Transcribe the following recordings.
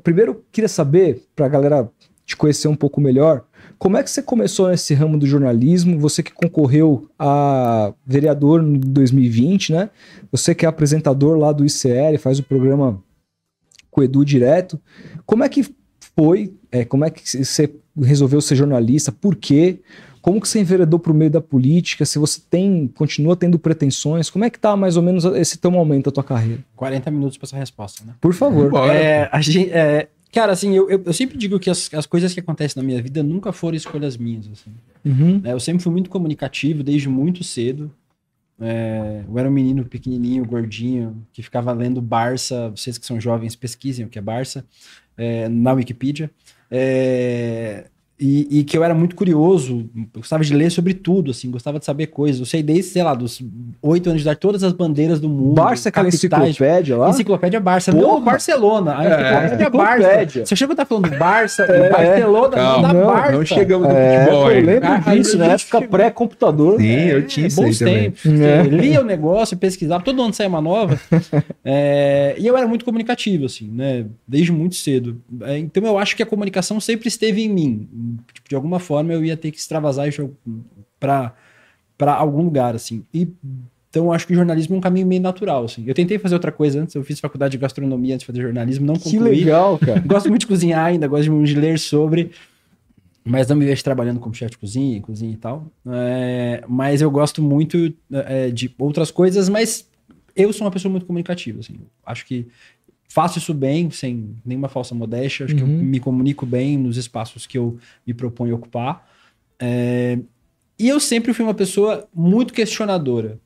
Primeiro, eu queria saber, pra galera te conhecer um pouco melhor, como é que você começou nesse ramo do jornalismo? Você que concorreu a vereador em 2020, né? Você que é apresentador lá do ICL, faz o programa com o Edu direto. Como é que foi? Como é que você resolveu ser jornalista? Por quê? Como que você enveredou para o meio da política? Se você continua tendo pretensões, como é que tá mais ou menos esse teu momento da tua carreira? 40 minutos para essa resposta, né? Por favor. Cara, assim, eu sempre digo que as coisas que acontecem na minha vida nunca foram escolhas minhas, assim. Uhum. Eu sempre fui muito comunicativo, desde muito cedo. Eu era um menino pequenininho, gordinho, que ficava lendo Barça. Vocês que são jovens, pesquisem o que é Barça, na Wikipedia. E que eu era muito curioso, gostava de ler sobre tudo, assim, gostava de saber coisas. Eu sei desde, sei lá, dos 8 anos de idade, todas as bandeiras do mundo. Barça, aquela enciclopédia lá? Enciclopédia Barça, Porra. não Barcelona. A enciclopédia Barça. Você chegou a estar falando Barça, Barcelona, Calma, não da Barça. não chegamos no futebol Eu ainda. lembro disso, na época pré-computador. Sim, eu tinha isso aí Bons também. tempos. Lia o negócio, pesquisava, todo ano saía uma nova. E eu era muito comunicativo, assim, né? Desde muito cedo. Então eu acho que a comunicação sempre esteve em mim. Tipo, de alguma forma eu ia ter que extravasar isso para algum lugar, assim. Então eu acho que o jornalismo é um caminho meio natural, assim. Eu tentei fazer outra coisa antes, eu fiz faculdade de gastronomia antes de fazer jornalismo, não concluí. Que legal, cara. Gosto muito de cozinhar ainda, gosto de ler sobre, mas não me vejo trabalhando como chefe de cozinha e tal. Mas eu gosto muito de outras coisas, mas eu sou uma pessoa muito comunicativa, assim. Acho que faço isso bem, sem nenhuma falsa modéstia. Acho que eu me comunico bem nos espaços que eu me proponho ocupar. E eu sempre fui uma pessoa muito questionadora.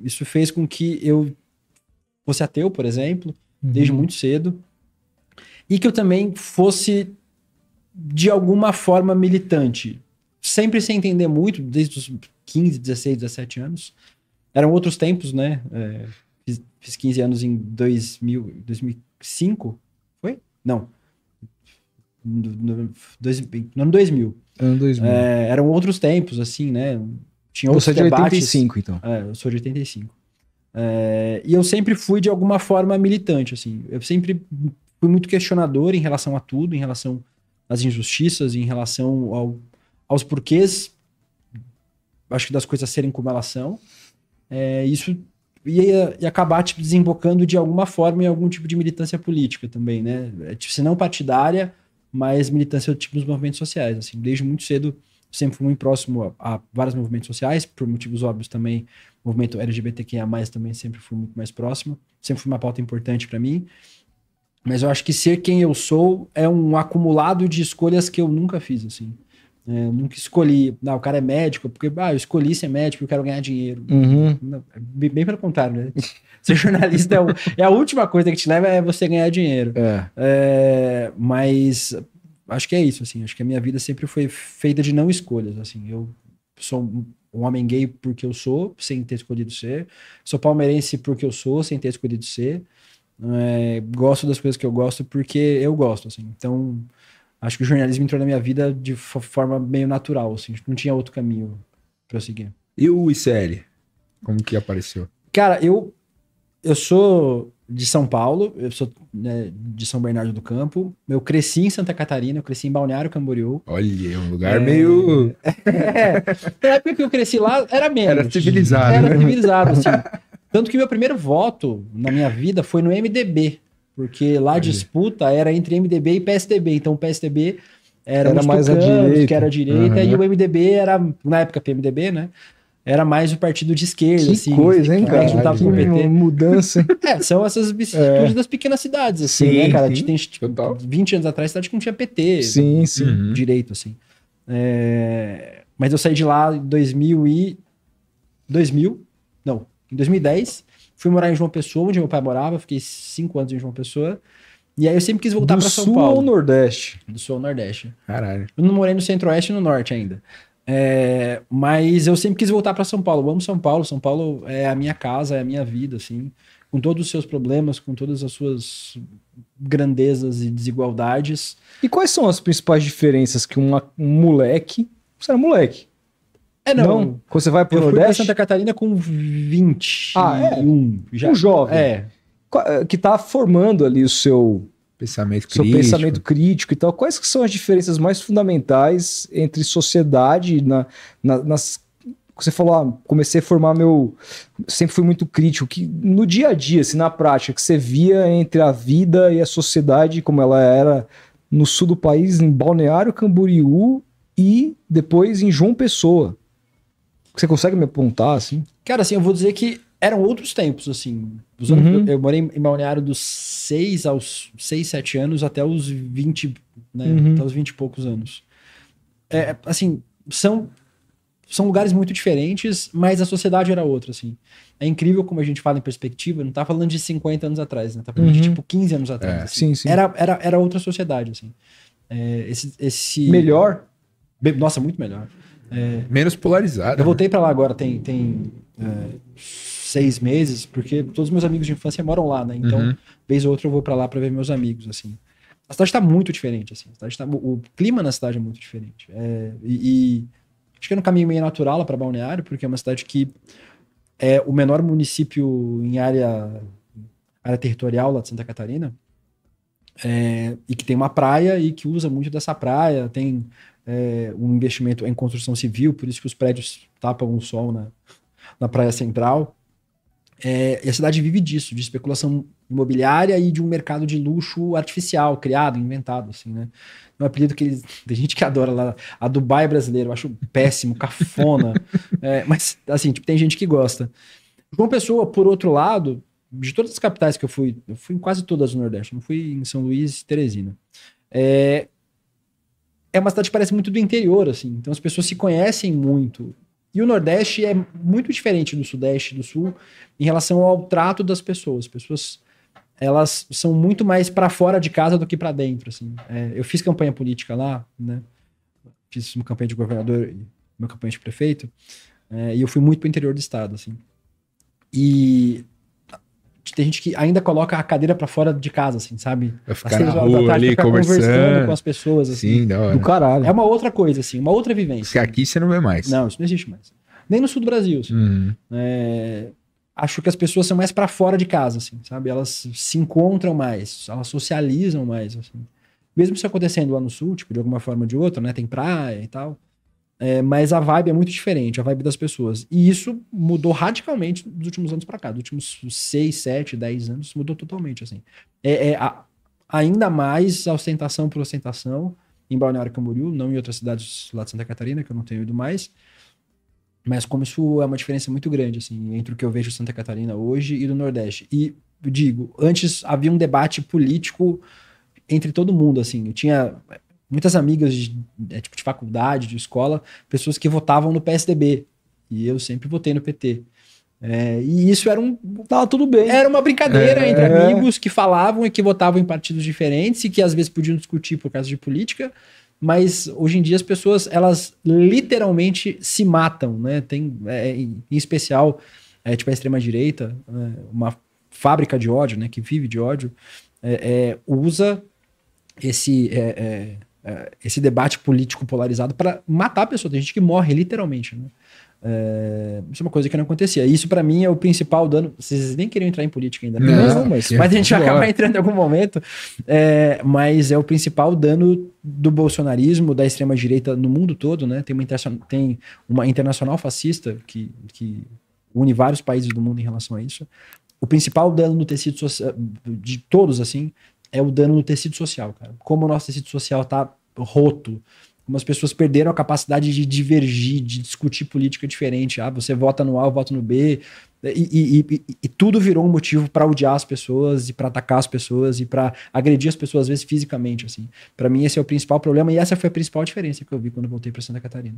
Isso fez com que eu fosse ateu, por exemplo, desde muito cedo. E que eu também fosse, de alguma forma, militante. Sempre sem entender muito, desde os 15, 16, 17 anos. Eram outros tempos, né? Fiz 15 anos em 2005, foi? Não. No ano 2000. Ano 2000. Eram outros tempos, assim, né? Tinha outros Você é de debates. 85, então. Eu sou de 85. E eu sempre fui, de alguma forma, militante, assim. Eu sempre fui muito questionador em relação a tudo, em relação às injustiças, em relação aos porquês, acho que das coisas serem como elas são. Isso ia acabar tipo, desembocando de alguma forma em algum tipo de militância política também, né? Se não partidária, mas militância tipo nos movimentos sociais, assim. Desde muito cedo, sempre fui muito próximo a vários movimentos sociais, por motivos óbvios também, o movimento LGBTQIA+, também sempre fui muito mais próximo, sempre foi uma pauta importante para mim, mas eu acho que ser quem eu sou é um acumulado de escolhas que eu nunca fiz, assim. Eu nunca escolhi, o cara é médico, porque eu escolhi ser médico porque eu quero ganhar dinheiro. Não, bem pelo contrário, né? Ser jornalista é a última coisa que te leva é você ganhar dinheiro. Mas acho que é isso, assim. Acho que a minha vida sempre foi feita de não escolhas, assim. Eu sou um homem gay porque eu sou, sem ter escolhido ser. Sou palmeirense porque eu sou, sem ter escolhido ser. Gosto das coisas que eu gosto porque eu gosto, assim. Então, acho que o jornalismo entrou na minha vida de forma meio natural, assim. Não tinha outro caminho pra eu seguir. E o ICL? Como que apareceu? Cara, eu sou de São Paulo, eu sou de São Bernardo do Campo. Eu cresci em Santa Catarina, eu cresci em Balneário Camboriú. Olha, é um lugar meio... Na época que eu cresci lá, era menos. Era civilizado. Era civilizado, assim. Tanto que meu primeiro voto na minha vida foi no MDB. Porque lá a disputa era entre MDB e PSDB. Então o PSDB era mais à direita. que era a direita, e o MDB era, na época PMDB, né? Era mais o partido de esquerda, Que assim. coisa, hein, cara? Juntava com o PT. Mudança. São essas vicissitudes das pequenas cidades, assim, Sim, né, cara? sim. Tem, tipo, 20 anos atrás, cidade que não tinha PT. Sim. Direito, assim. Mas eu saí de lá em 2010. Fui morar em João Pessoa, onde meu pai morava. Fiquei 5 anos em João Pessoa. E aí eu sempre quis voltar pra São Paulo. Do sul ao nordeste? Do sul ao nordeste. Caralho. Eu não morei no centro-oeste e no norte ainda. Mas eu sempre quis voltar pra São Paulo. Eu amo São Paulo. São Paulo é a minha casa, é a minha vida, assim. Com todos os seus problemas, com todas as suas grandezas e desigualdades. E quais são as principais diferenças que um moleque... Você era moleque? Não? Quando você vai pro Eu fui pra Nordeste... Santa Catarina com 20. Um jovem. Que tá formando ali o seu Pensamento seu crítico. pensamento crítico e tal. Quais que são as diferenças mais fundamentais entre sociedade nas... Você falou, comecei a formar meu... Sempre fui muito crítico. Que no dia a dia, assim, na prática, que você via entre a vida e a sociedade, como ela era no sul do país, em Balneário Camboriú e depois em João Pessoa. Você consegue me apontar, assim? Cara, assim, eu vou dizer que eram outros tempos, assim. Eu morei em Balneário dos 6 aos 6, 7 anos até os 20, né? Até os 20 e poucos anos. Assim, são lugares muito diferentes, mas a sociedade era outra, assim. É incrível como a gente fala em perspectiva, não tá falando de 50 anos atrás, né? Tá falando de, tipo, 15 anos atrás. Assim. Sim. Era outra sociedade, assim. Melhor? Nossa, muito melhor. Menos polarizado. Eu voltei pra lá agora, tem 6 meses, porque todos os meus amigos de infância moram lá, né? Então, vez ou outra eu vou pra lá pra ver meus amigos, assim. A cidade tá muito diferente, assim. O clima na cidade é muito diferente. Acho que é no caminho meio natural lá pra Balneário, porque é uma cidade que é o menor município em área territorial lá de Santa Catarina, e que tem uma praia e que usa muito dessa praia, tem um investimento em construção civil, por isso que os prédios tapam o sol na praia central. E a cidade vive disso, de especulação imobiliária e de um mercado de luxo artificial, criado, inventado, assim, né? Um apelido que tem gente que adora lá, a Dubai brasileiro, eu acho péssimo, cafona, mas, assim, tipo, tem gente que gosta. João Pessoa, por outro lado, de todas as capitais que eu fui em quase todas no Nordeste, não fui em São Luís e Teresina. É uma cidade que parece muito do interior, assim, então as pessoas se conhecem muito. E o Nordeste é muito diferente do Sudeste e do Sul em relação ao trato das pessoas. As pessoas, elas são muito mais para fora de casa do que para dentro, assim. Eu fiz campanha política lá, né? Fiz uma campanha de governador e uma campanha de prefeito, e eu fui muito pro interior do estado, assim. E tem gente que ainda coloca a cadeira para fora de casa, assim, sabe? Vai ficar na rua ali, conversando com as pessoas, assim. Sim, da hora. Do caralho. É uma outra coisa, assim, uma outra vivência. Porque aqui você não vê mais. Não, isso não existe mais. Nem no sul do Brasil, assim. Acho que as pessoas são mais para fora de casa, assim, sabe? Elas se encontram mais, elas socializam mais, assim. Mesmo isso acontecendo lá no sul, tipo, de alguma forma ou de outra, né? Tem praia e tal. Mas a vibe é muito diferente, a vibe das pessoas. E isso mudou radicalmente dos últimos anos para cá. Dos últimos 6, 7, 10 anos, mudou totalmente, assim. Ainda mais a ostentação por ostentação em Balneário Camboriú, não em outras cidades lá de Santa Catarina, que eu não tenho ido mais. Mas como isso é uma diferença muito grande, assim, entre o que eu vejo em Santa Catarina hoje e do Nordeste. E, eu digo, antes havia um debate político entre todo mundo, assim. Eu tinha muitas amigas de faculdade, de escola, pessoas que votavam no PSDB. E eu sempre votei no PT. E isso era Tava tudo bem. Era uma brincadeira entre amigos que falavam e que votavam em partidos diferentes e que às vezes podiam discutir por causa de política. Mas hoje em dia as pessoas, elas literalmente se matam, né? Tem, em especial, tipo a extrema-direita, uma fábrica de ódio, né? Que vive de ódio, usa esse debate político polarizado para matar a pessoa. Tem gente que morre, literalmente, né? Isso é uma coisa que não acontecia. Isso, para mim, é o principal dano. Vocês nem queriam entrar em política ainda, né? Não, mas a gente vai acabar entrando em algum momento. Mas é o principal dano do bolsonarismo, da extrema-direita no mundo todo, né? Tem uma internacional fascista que une vários países do mundo em relação a isso. O principal dano no tecido social, de todos, assim, é o dano no tecido social, cara. Como o nosso tecido social tá roto. Como as pessoas perderam a capacidade de divergir, de discutir política diferente. Você vota no A, eu voto no B. E tudo virou um motivo para odiar as pessoas e para atacar as pessoas e para agredir as pessoas, às vezes, fisicamente, assim. Para mim, esse é o principal problema e essa foi a principal diferença que eu vi quando eu voltei para Santa Catarina.